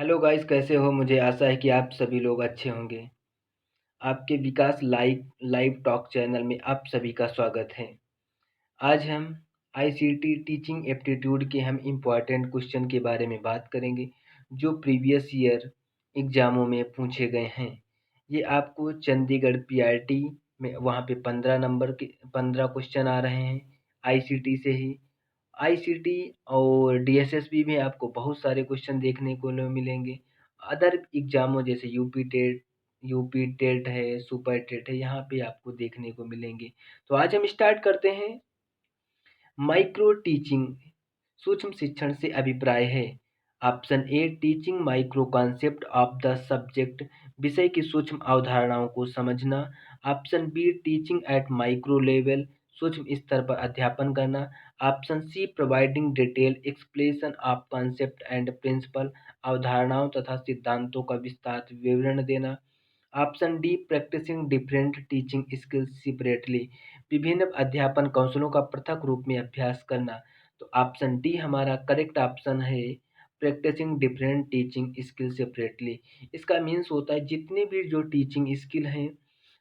Hello guys, कैसे हो? मुझे आशा है कि आप सभी लोग अच्छे होंगे। आपके विकास लाइव लाइव टॉक चैनल में आप सभी का स्वागत है। आज हम आईसीटी टीचिंग एप्टीट्यूड के हम इम्पॉर्टेंट क्वेश्चन के बारे में बात करेंगे, जो प्रीवियस ईयर एग्जामों में पूछे गए हैं। ये आपको चंडीगढ़ पीआरटी में वहाँ पे 15 नंबर के 15 क्वेश्चन आ रहे हैं आईसीटी से ही। आईसीटी और डीएसएसबी में आपको बहुत सारे क्वेश्चन देखने को मिलेंगे। अदर एग्जामों जैसे यूपी टेट है, सुपर टेट है, यहाँ पे आपको देखने को मिलेंगे। तो आज हम स्टार्ट करते हैं। माइक्रो टीचिंग सूक्ष्म शिक्षण से अभिप्राय है। Option A, teaching micro concept of the subject, विषय की सूक्ष्म अवधारणाओं को समझना। Option B, teaching at micro level, सूक्ष्म स्तर पर अध्यापन करना। Option C, providing detail explanation of concept and principle, अवधारणाओं तथा सिद्धांतों का विस्तार विवरण देना। Option D, practising different teaching skills separately, विभिन्न अध्यापन कौशलों का पृथक रूप में अभ्यास करना। तो ऑप्शन डी हमारा करेक्ट ऑप्शन है, practising different teaching skill separately. इसका मीन्स होता है जितने भी जो टीचिंग स्किल हैं,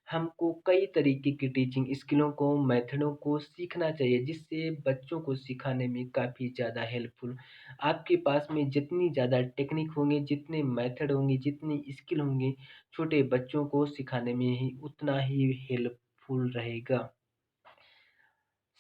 हमको कई तरीके की टीचिंग स्किलों को, मेथडों को सीखना चाहिए, जिससे बच्चों को सिखाने में काफ़ी ज़्यादा हेल्पफुल। आपके पास में जितनी ज़्यादा टेक्निक होंगे, जितने मेथड होंगे, जितनी स्किल होंगे, छोटे बच्चों को सिखाने में ही उतना ही हेल्पफुल रहेगा।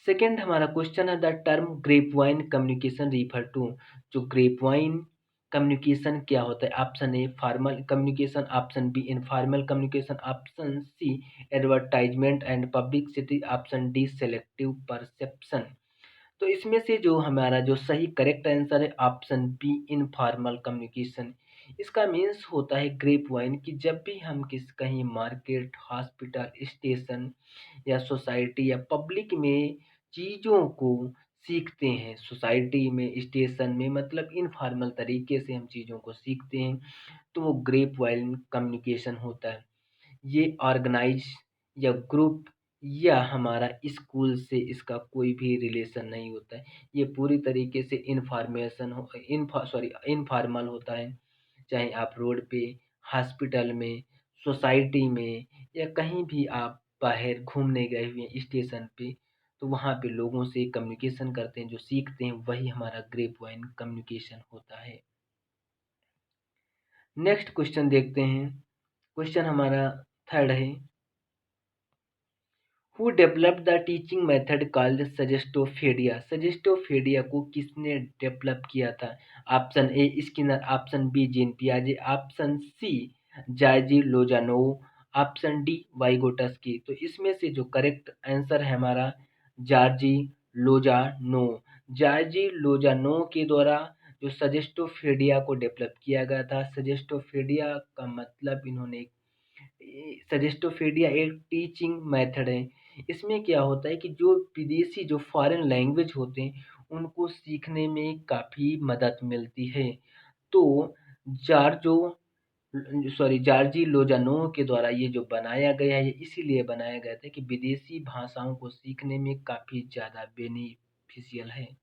सेकेंड हमारा क्वेश्चन है, the term grape vine communication refer to. जो ग्रेप वाइन कम्युनिकेशन क्या होता है? Option A, formal communication. Option B, informal communication. Option C, advertisement and publicity. Option D, selective perception. तो इसमें से जो हमारा जो सही करेक्ट आंसर है ऑप्शन बी, इनफॉर्मल कम्युनिकेशन। इसका मीन्स होता है ग्रेप वाइन की जब भी हम किस कहीं मार्केट, हॉस्पिटल, स्टेशन या सोसाइटी या पब्लिक में चीज़ों को सीखते हैं, सोसाइटी में, स्टेशन में, मतलब इनफॉर्मल तरीके से हम चीज़ों को सीखते हैं, तो वो ग्रेप वाइन कम्युनिकेशन होता है। ये ऑर्गेनाइज या ग्रुप या हमारा स्कूल से इसका कोई भी रिलेशन नहीं होता है। ये पूरी तरीके से इनफॉर्मल होता है। चाहे आप रोड पे, हॉस्पिटल में, सोसाइटी में या कहीं भी आप बाहर घूमने गए हुए हैं स्टेशन पे, तो वहाँ पे लोगों से कम्युनिकेशन करते हैं, जो सीखते हैं वही हमारा ग्रेप वाइन कम्युनिकेशन होता है। नेक्स्ट क्वेश्चन देखते हैं। क्वेश्चन हमारा थर्ड है, who developed the teaching method called suggestopedia. Suggestopedia को किसने डेवलप किया था? Option A, Skinner. Option B, Jean पियाजे। Option C, Georgi Lozanov. Option D, Vygotsky. तो इसमें से जो करेक्ट आंसर है हमारा जार्जी लोजानो। जार्जी लोजानो के द्वारा जो सजेस्टोफेडिया को डेवलप किया गया था। सजेस्टोफेडिया का मतलब इन्होंने, सजेस्टोफेडिया एक टीचिंग मेथड है। इसमें क्या होता है कि जो विदेशी जो फॉरेन लैंग्वेज होते हैं, उनको सीखने में काफ़ी मदद मिलती है। तो जार्जो जार्जी लोजानो के द्वारा ये जो बनाया गया है, ये इसीलिए बनाया गया था कि विदेशी भाषाओं को सीखने में काफ़ी ज़्यादा बेनिफिशियल है।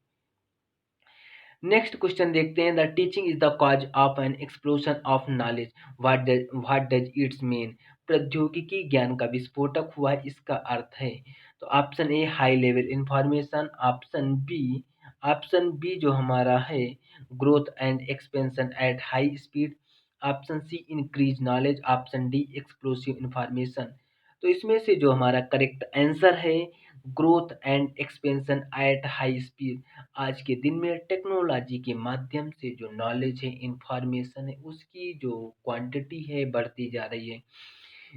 नेक्स्ट क्वेश्चन देखते हैं, the teaching is the cause of an explosion of knowledge, what does it's mean. प्रौद्योगिकी ज्ञान का विस्फोटक हुआ, इसका अर्थ है। तो option A, high level information. Option B जो हमारा है, growth and expansion at high speed. Option C, increase knowledge. Option D, explosive information. तो इसमें से जो हमारा करेक्ट आंसर है, growth and expansion at high speed. आज के दिन में टेक्नोलॉजी के माध्यम से जो नॉलेज है, इंफॉर्मेशन है, उसकी जो क्वांटिटी है बढ़ती जा रही है।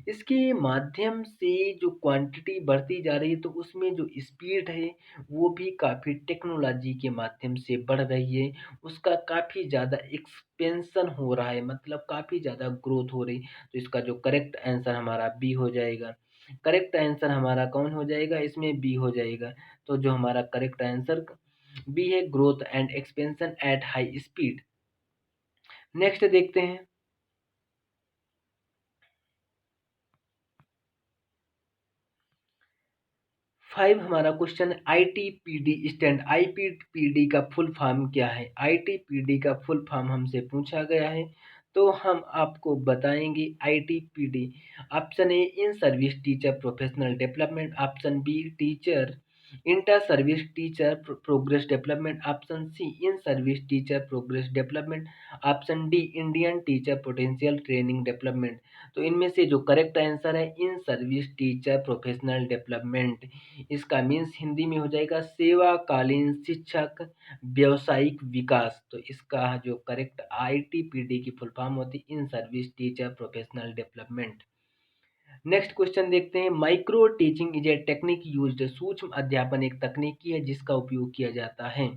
इसके माध्यम से जो क्वांटिटी बढ़ती जा रही है, तो उसमें जो स्पीड है वो भी काफ़ी टेक्नोलॉजी के माध्यम से बढ़ रही है। उसका काफ़ी ज़्यादा एक्सपेंशन हो रहा है, मतलब काफ़ी ज़्यादा ग्रोथ हो रही। तो इसका जो करेक्ट आंसर हमारा बी हो जाएगा। करेक्ट आंसर हमारा कौन हो जाएगा? इसमें बी हो जाएगा। तो जो हमारा करेक्ट आंसर बी है, growth and expansion at high speed. Next देखते हैं। 5 हमारा क्वेश्चन है आईटीपीडी स्टैंड। आईपीपीडी का फुल फॉर्म क्या है? आईटीपीडी का फुल फॉर्म हमसे पूछा गया है, तो हम आपको बताएंगे। ITPD, option A in service teacher professional development, option B teacher inter service teacher progress development, option C in service teacher progress development, option D Indian teacher potential training development. तो इनमें से जो करेक्ट आंसर है in service teacher professional development. इसका means Hindi में हो जाएगा सेवाकालीन शिक्षक व्यावसायिक विकास। तो इसका जो करेक्ट आईटीपीडी की फुल फॉर्म होती है in service teacher professional development. Next question देखते हैं। Micro teaching is a technique used. सूक्ष्म अध्यापन एक तकनीकी है जिसका उपयोग किया जाता है।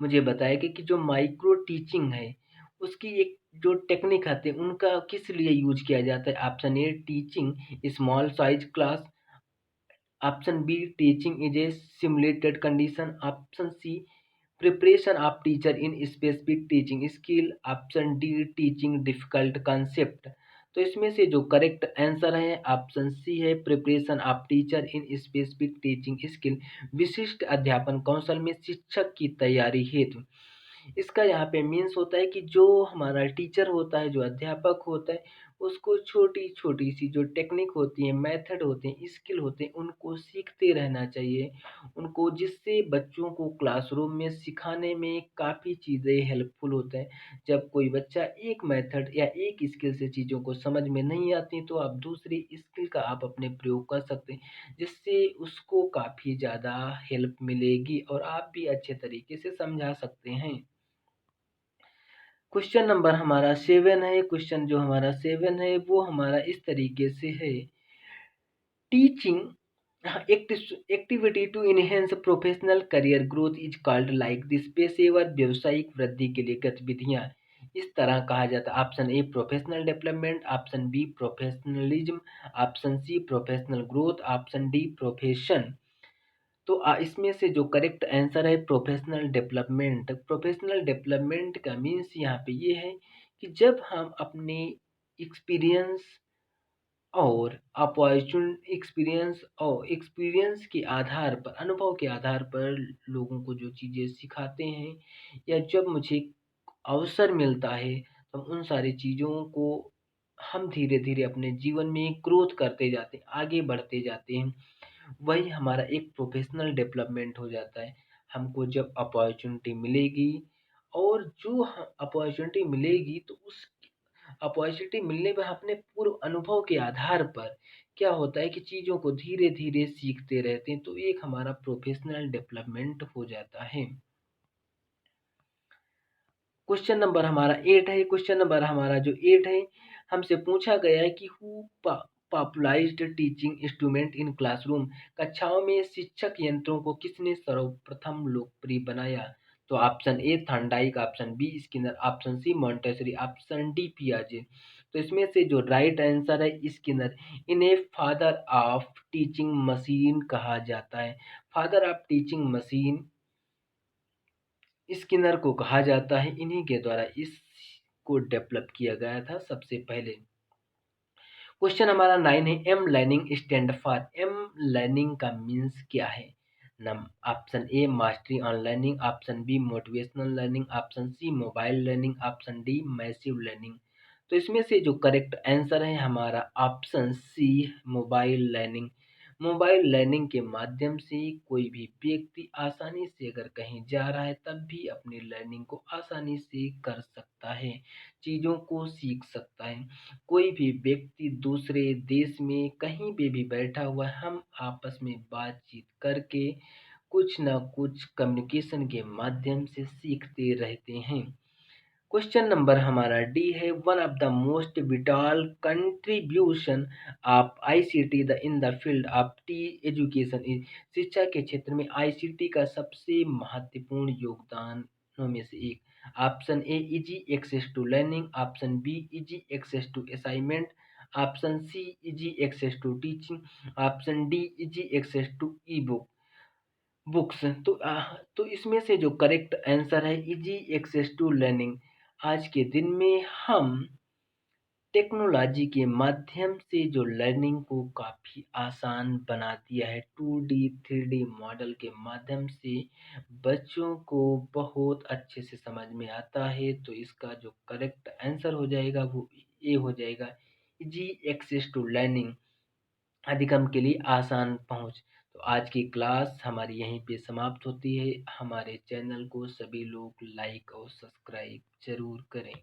मुझे बताएगा कि जो माइक्रो टीचिंग है उसकी एक जो टेक्निक आते हैं उनका किस लिए यूज किया जाता है? Option A teaching small size class, option B teaching is a simulated condition, option C preparation of teacher in specific teaching skill, option D teaching difficult concept. तो इसमें से जो करेक्ट आंसर है ऑप्शन सी है preparation of teacher in specific teaching skill, विशिष्ट अध्यापन कौशल में शिक्षक की तैयारी हेतु। इसका यहाँ पे मीन्स होता है कि जो हमारा टीचर होता है, जो अध्यापक होता है, उसको छोटी छोटी सी जो टेक्निक होती है, मेथड होते हैं, स्किल होते हैं, उनको सीखते रहना चाहिए उनको, जिससे बच्चों को क्लासरूम में सिखाने में काफ़ी चीज़ें हेल्पफुल होते हैं। जब कोई बच्चा एक मेथड या एक स्किल से चीज़ों को समझ में नहीं आती तो आप दूसरी स्किल का आप अपने प्रयोग कर सकते हैं, जिससे उसको काफ़ी ज़्यादा हेल्प मिलेगी और आप भी अच्छे तरीके से समझा सकते हैं। क्वेश्चन नंबर हमारा 7 है। क्वेश्चन जो हमारा 7 है वो हमारा इस तरीके से है। Teaching activity to enhance professional career growth is called like this. पेशेवर व्यवसायिक वृद्धि के लिए गतिविधियां इस तरह कहा जाता है। Option A professional development, option B professionalism, option C professional growth, option D profession. तो इसमें से जो करेक्ट आंसर है प्रोफेशनल डेवलपमेंट। प्रोफेशनल डेवलपमेंट का मीन्स यहाँ पे ये है कि जब हम अपने एक्सपीरियंस और एक्सपीरियंस के आधार पर, अनुभव के आधार पर लोगों को जो चीज़ें सिखाते हैं, या जब मुझे अवसर मिलता है तो उन सारी चीज़ों को हम धीरे धीरे अपने जीवन में ग्रोथ करते जाते हैं, आगे बढ़ते जाते हैं। वही हमारा एक प्रोफेशनल डेवलपमेंट हो जाता है। हमको जब अपॉर्चुनिटी मिलेगी, और जो अपॉर्चुनिटी मिलेगी तो उस अपॉर्चुनिटी मिलने पर अपने पूर्व अनुभव के आधार पर क्या होता है कि चीज़ों को धीरे धीरे सीखते रहते हैं, तो एक हमारा प्रोफेशनल डेवलपमेंट हो जाता है। क्वेश्चन नंबर हमारा 8 है। क्वेश्चन नंबर हमारा जो 8 है, हमसे पूछा गया है कि who popularised teaching instrument in classroom. कक्षाओं में शिक्षक यंत्रों को किसने सर्वप्रथम लोकप्रिय बनाया? तो option A Thorndike, option B Skinner, option C Montessori, option D पियाजे। तो इसमें से जो राइट आंसर है स्किनर। इन्हें फादर ऑफ टीचिंग मशीन कहा जाता है। Father of teaching machine Skinner को कहा जाता है। इन्हीं के द्वारा इसको डेवलप किया गया था सबसे पहले। क्वेश्चन हमारा 9 है। M learning stand for. M learning का मीन्स क्या है? नम option A mastery on learning, option B motivational learning, option C mobile learning, option D massive learning. तो इसमें से जो करेक्ट आंसर है हमारा option C mobile learning. Mobile learning के माध्यम से कोई भी व्यक्ति आसानी से अगर कहीं जा रहा है तब भी अपनी लर्निंग को आसानी से कर सकता है, चीज़ों को सीख सकता है। कोई भी व्यक्ति दूसरे देश में कहीं पे भी बैठा हुआ है, हम आपस में बातचीत करके कुछ ना कुछ कम्युनिकेशन के माध्यम से सीखते रहते हैं। क्वेश्चन नंबर हमारा डी है। One of the most vital contribution of ICT the in the field of T education is. शिक्षा के क्षेत्र में आईसीटी का सबसे महत्वपूर्ण योगदानों में से एक। Option A easy access to learning, option B easy access to assignment, option C easy access to teaching, option D easy access to e books. तो इसमें से जो करेक्ट आंसर है इजी एक्सेस टू लर्निंग। आज के दिन में हम टेक्नोलॉजी के माध्यम से जो लर्निंग को काफ़ी आसान बना दिया है, 2D, 3D मॉडल के माध्यम से बच्चों को बहुत अच्छे से समझ में आता है, तो इसका जो करेक्ट आंसर हो जाएगा वो ए हो जाएगा। ईज़ी एक्सेस टू लर्निंग, अधिगम के लिए आसान पहुँच। तो आज की क्लास हमारी यहीं पे समाप्त होती है। हमारे चैनल को सभी लोग लाइक और सब्सक्राइब ज़रूर करें।